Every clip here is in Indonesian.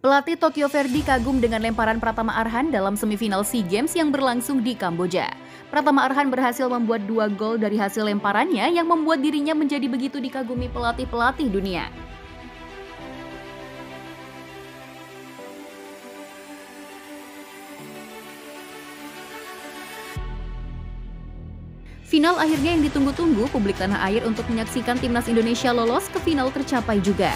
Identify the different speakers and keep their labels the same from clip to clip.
Speaker 1: Pelatih Tokyo Verdy kagum dengan lemparan Pratama Arhan dalam semifinal SEA Games yang berlangsung di Kamboja. Pratama Arhan berhasil membuat 2 gol dari hasil lemparannya yang membuat dirinya menjadi begitu dikagumi pelatih-pelatih dunia. Final akhirnya yang ditunggu-tunggu publik tanah air untuk menyaksikan timnas Indonesia lolos ke final tercapai juga.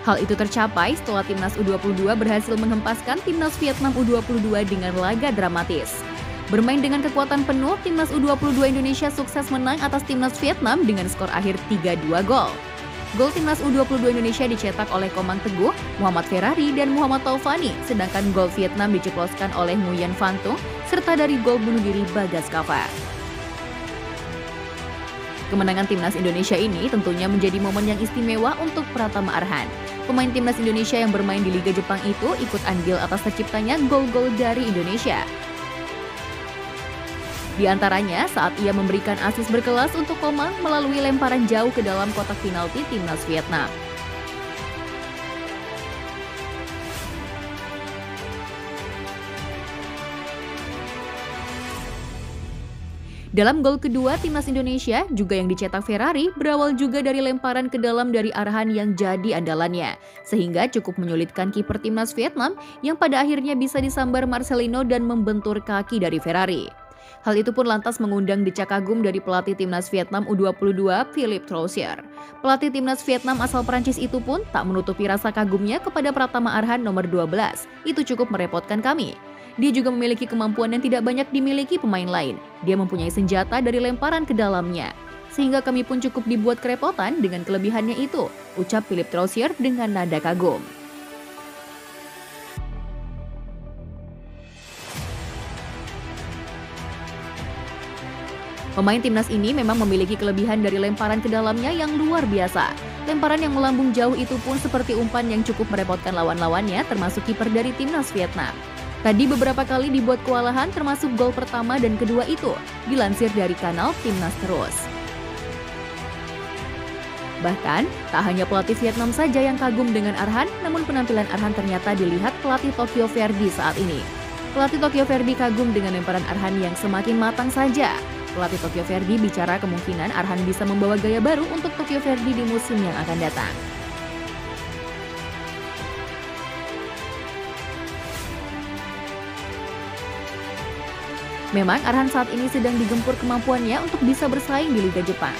Speaker 1: Hal itu tercapai setelah timnas U22 berhasil menghempaskan timnas Vietnam U22 dengan laga dramatis. Bermain dengan kekuatan penuh, timnas U22 Indonesia sukses menang atas timnas Vietnam dengan skor akhir 3-2 gol. Gol timnas U22 Indonesia dicetak oleh Komang Teguh, Muhammad Ferrari, dan Muhammad Taufani, sedangkan gol Vietnam diceploskan oleh Nguyen Van Tung, serta dari gol bunuh diri Bagas Kava. Kemenangan timnas Indonesia ini tentunya menjadi momen yang istimewa untuk Pratama Arhan. Pemain timnas Indonesia yang bermain di Liga Jepang itu ikut andil atas terciptanya gol-gol dari Indonesia. Di antaranya saat ia memberikan asis berkelas untuk Komang melalui lemparan jauh ke dalam kotak penalti timnas Vietnam. Dalam gol kedua, timnas Indonesia juga yang dicetak Ferrari berawal juga dari lemparan ke dalam dari Arhan yang jadi andalannya, sehingga cukup menyulitkan kiper timnas Vietnam yang pada akhirnya bisa disambar Marcelino dan membentur kaki dari Ferrari. Hal itu pun lantas mengundang decak kagum dari pelatih timnas Vietnam U22 Philippe Troussier. Pelatih timnas Vietnam asal Prancis itu pun tak menutupi rasa kagumnya kepada Pratama Arhan nomor 12. Itu cukup merepotkan kami. Dia juga memiliki kemampuan yang tidak banyak dimiliki pemain lain. Dia mempunyai senjata dari lemparan ke dalamnya. Sehingga kami pun cukup dibuat kerepotan dengan kelebihannya itu, ucap Philippe Troussier dengan nada kagum. Pemain timnas ini memang memiliki kelebihan dari lemparan ke dalamnya yang luar biasa. Lemparan yang melambung jauh itu pun seperti umpan yang cukup merepotkan lawan-lawannya, termasuk kiper dari timnas Vietnam. Tadi beberapa kali dibuat kewalahan termasuk gol pertama dan kedua itu, dilansir dari kanal Timnas Terus. Bahkan, tak hanya pelatih Vietnam saja yang kagum dengan Arhan, namun penampilan Arhan ternyata dilihat pelatih Tokyo Verdy saat ini. Pelatih Tokyo Verdy kagum dengan lemparan Arhan yang semakin matang saja. Pelatih Tokyo Verdy bicara kemungkinan Arhan bisa membawa gaya baru untuk Tokyo Verdy di musim yang akan datang. Memang Arhan saat ini sedang digempur kemampuannya untuk bisa bersaing di Liga Jepang.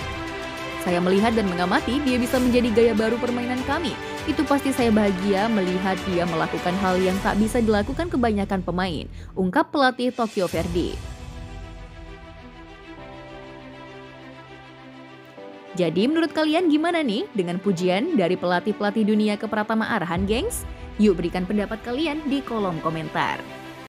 Speaker 1: Saya melihat dan mengamati dia bisa menjadi gaya baru permainan kami. Itu pasti saya bahagia melihat dia melakukan hal yang tak bisa dilakukan kebanyakan pemain, ungkap pelatih Tokyo Verdy. Jadi menurut kalian gimana nih dengan pujian dari pelatih-pelatih dunia ke Pratama Arhan, gengs? Yuk berikan pendapat kalian di kolom komentar.